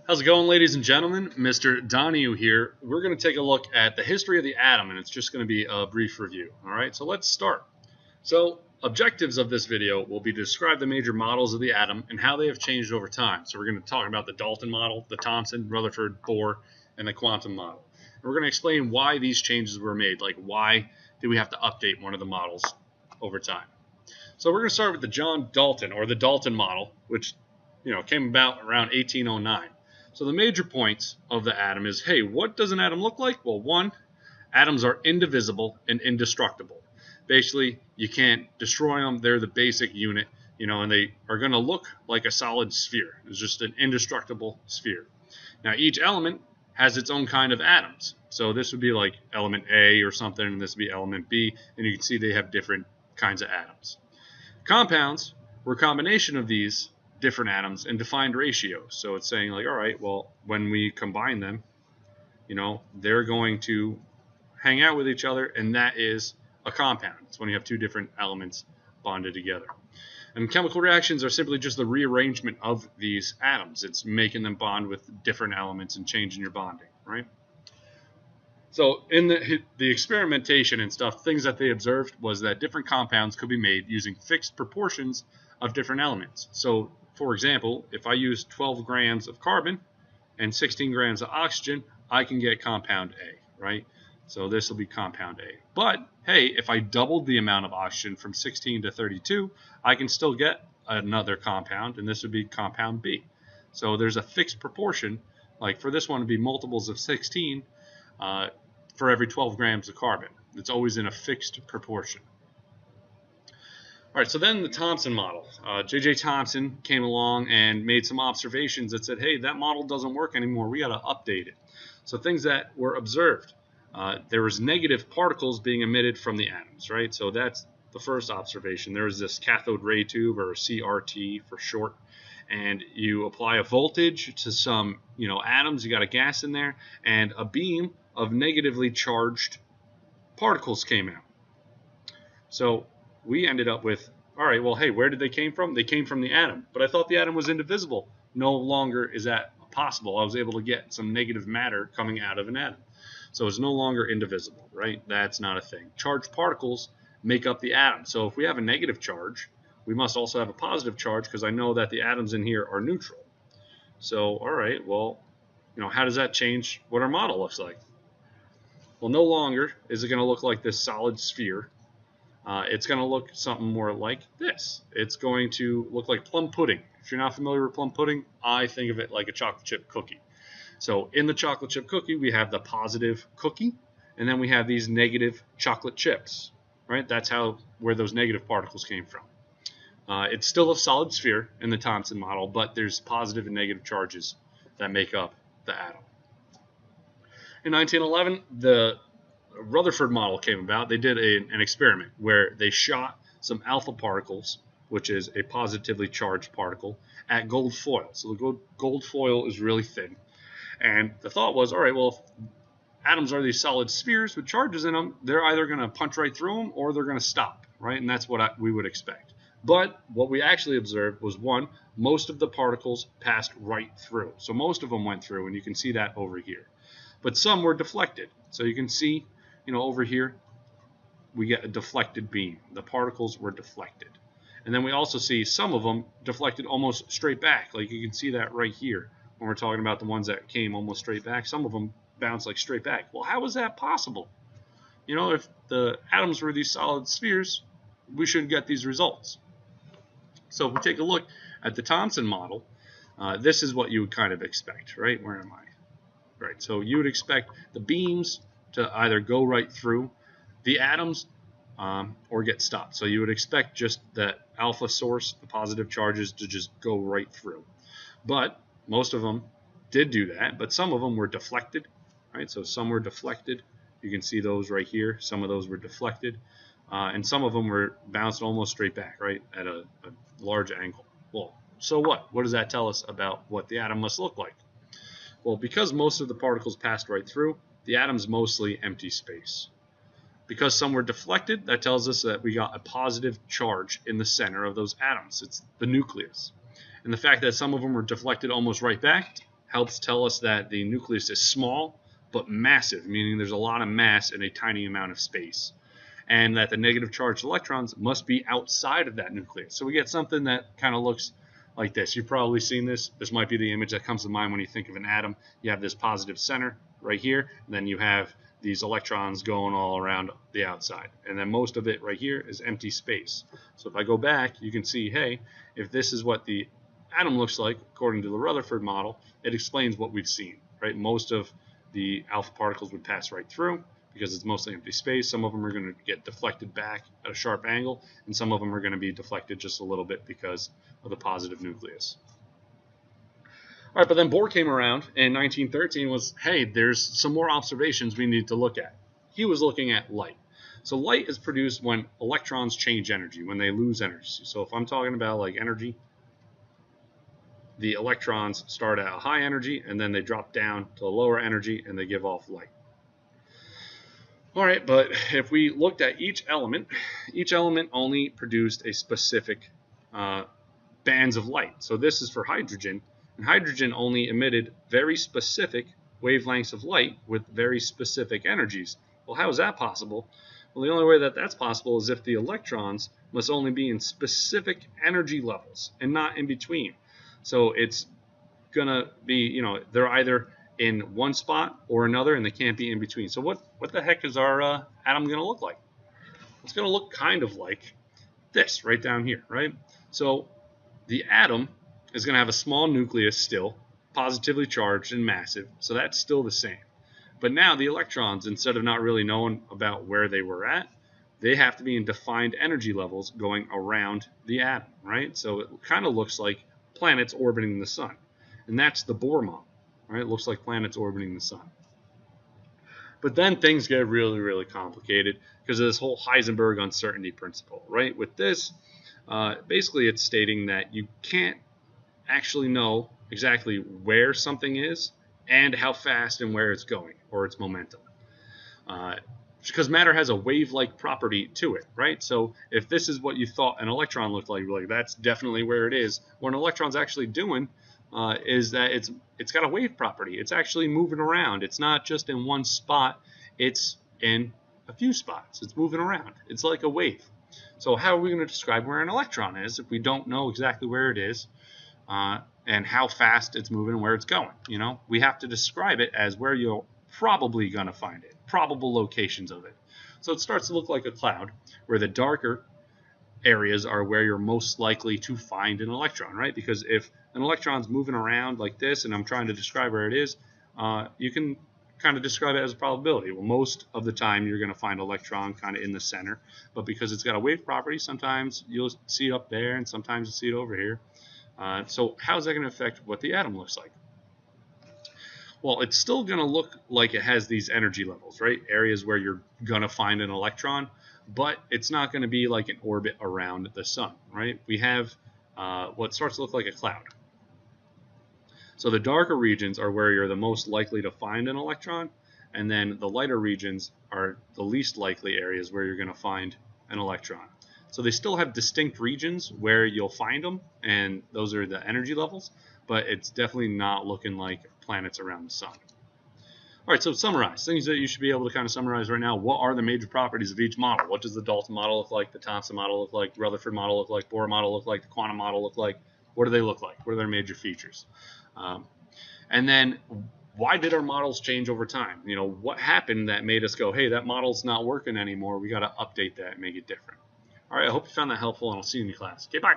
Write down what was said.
How's it going, ladies and gentlemen? Mr. Donahue here. We're going to take a look at the history of the atom, and it's just going to be a brief review. All right, so let's start. So objectives of this video will be to describe the major models of the atom and how they have changed over time. So we're going to talk about the Dalton model, the Thomson, Rutherford, Bohr, and the quantum model. And we're going to explain why these changes were made, like why did we have to update one of the models over time. So we're going to start with the John Dalton, or the Dalton model, which came about around 1809. So the major points of the atom is, hey, what does an atom look like? Well, one, atoms are indivisible and indestructible. Basically, you can't destroy them. They're the basic unit, and they are going to look like a solid sphere. It's just an indestructible sphere. Now, each element has its own kind of atoms. So this would be like element A or something, and this would be element B, and you can see they have different kinds of atoms. Compounds were a combination of these different atoms in defined ratios. So it's saying like, all right, well, when we combine them, they're going to hang out with each other, and that is a compound. It's when you have two different elements bonded together. And chemical reactions are simply just the rearrangement of these atoms. It's making them bond with different elements and changing your bonding, right? So in the experimentation and stuff, things that they observed was that different compounds could be made using fixed proportions of different elements. So for example, if I use 12 grams of carbon and 16 grams of oxygen, I can get compound A, right? So this will be compound A. But hey, if I doubled the amount of oxygen from 16 to 32, I can still get another compound, and this would be compound B. So there's a fixed proportion, like for this one, it would be multiples of 16 for every 12 grams of carbon. It's always in a fixed proportion. All right, so then the Thomson model. J.J. Thomson came along and made some observations that said, hey, that model doesn't work anymore. We got to update it. So things that were observed. There was negative particles being emitted from the atoms, right? So that's the first observation. There was this cathode ray tube, or CRT for short, and you apply a voltage to some, atoms. You got a gas in there, and a beam of negatively charged particles came out. So we ended up with, all right, well, hey, where did they came from? They came from the atom. But I thought the atom was indivisible. No longer is that possible. I was able to get some negative matter coming out of an atom. So it's no longer indivisible, right? That's not a thing. Charged particles make up the atom. So if we have a negative charge, we must also have a positive charge, because I know that the atoms in here are neutral. So, all right, well, how does that change what our model looks like? Well, no longer is it going to look like this solid sphere. It's going to look something more like this. It's going to look like plum pudding. If you're not familiar with plum pudding, I think of it like a chocolate chip cookie. So in the chocolate chip cookie, we have the positive cookie, and then we have these negative chocolate chips, right? That's where those negative particles came from. It's still a solid sphere in the Thomson model, but there's positive and negative charges that make up the atom. In 1911, the Rutherford Model came about. They did an experiment where they shot some alpha particles, which is a positively charged particle, at gold foil. So the gold foil is really thin. And the thought was, all right, well, if atoms are these solid spheres with charges in them, they're either going to punch right through them or they're going to stop, right? And that's what we would expect. But what we actually observed was, one, most of the particles passed right through. So most of them went through, and you can see that over here. But some were deflected. So you can see, over here, we get a deflected beam. The particles were deflected. And then we also see some of them deflected almost straight back. Like you can see that right here when we're talking about the ones that came almost straight back. Some of them bounced like straight back. Well, how is that possible? If the atoms were these solid spheres, we shouldn't get these results. So if we take a look at the Thomson model, this is what you would kind of expect, right? Where am I? Right, so you would expect the beams to either go right through the atoms or get stopped. So you would expect just that alpha source, the positive charges, to just go right through. But most of them did do that, but some of them were deflected, right? So some were deflected. You can see those right here. Some of those were deflected. And some of them were bounced almost straight back, right, at a large angle. Well, so what? What does that tell us about what the atom must look like? Well, because most of the particles passed right through, the atom's mostly empty space. Because some were deflected, that tells us that we got a positive charge in the center of those atoms. It's the nucleus. And the fact that some of them were deflected almost right back helps tell us that the nucleus is small but massive, meaning there's a lot of mass in a tiny amount of space, and that the negative charged electrons must be outside of that nucleus. So we get something that kind of looks like this. You've probably seen this. This might be the image that comes to mind when you think of an atom. You have this positive center right here, and then you have these electrons going all around the outside. And then most of it right here is empty space. So if I go back, you can see, hey, if this is what the atom looks like according to the Rutherford model, it explains what we've seen, right? Most of the alpha particles would pass right through because it's mostly empty space. Some of them are going to get deflected back at a sharp angle, and some of them are going to be deflected just a little bit because of the positive nucleus. All right, but then Bohr came around in 1913 was, hey, there's some more observations we need to look at. He was looking at light. So light is produced when electrons change energy, when they lose energy. So if I'm talking about like energy, the electrons start at a high energy and then they drop down to a lower energy and they give off light. All right, but if we looked at each element only produced a specific bands of light. So this is for hydrogen, and hydrogen only emitted very specific wavelengths of light with very specific energies. Well, how is that possible? Well, the only way that that's possible is if the electrons must only be in specific energy levels and not in between. So it's gonna be, they're either in one spot or another, and they can't be in between. So what the heck is our atom gonna look like? It's gonna look kind of like this right down here, right? So the atom is gonna have a small nucleus still, positively charged and massive, so that's still the same. But now the electrons, instead of not really knowing about where they were at, they have to be in defined energy levels going around the atom, right? So it kind of looks like planets orbiting the sun. And that's the Bohr model, right? It looks like planets orbiting the sun. But then things get really, really complicated because of this whole Heisenberg uncertainty principle, right? With this, basically it's stating that you can't actually know exactly where something is and how fast and where it's going, or its momentum. Because matter has a wave-like property to it, right? So if this is what you thought an electron looked like, that's definitely where it is. What an electron's actually doing is that it's got a wave property. It's actually moving around. It's not just in one spot. It's in a few spots. It's moving around. It's like a wave. So how are we going to describe where an electron is if we don't know exactly where it is and how fast it's moving and where it's going? We have to describe it as where you're probably going to find it, probable locations of it. So it starts to look like a cloud, where the darker areas are where you're most likely to find an electron, right? Because if an electron's moving around like this and I'm trying to describe where it is, you can kind of describe it as a probability. Well, most of the time you're going to find an electron kind of in the center, but because it's got a wave property, sometimes you'll see it up there and sometimes you'll see it over here. So how is that going to affect what the atom looks like? Well, it's still going to look like it has these energy levels, right? Areas where you're going to find an electron, but it's not going to be like an orbit around the sun, right? We have what starts to look like a cloud. So the darker regions are where you're the most likely to find an electron, and then the lighter regions are the least likely areas where you're going to find an electron. So they still have distinct regions where you'll find them, and those are the energy levels, but it's definitely not looking like planets around the sun. All right, so summarize. Things that you should be able to kind of summarize right now. What are the major properties of each model? What does the Dalton model look like? The Thomson model look like? Rutherford model look like? Bohr model look like? The quantum model look like? What do they look like? What are their major features? And then why did our models change over time? What happened that made us go, hey, that model's not working anymore. We got to update that and make it different. All right, I hope you found that helpful, and I'll see you in your class. Okay, bye.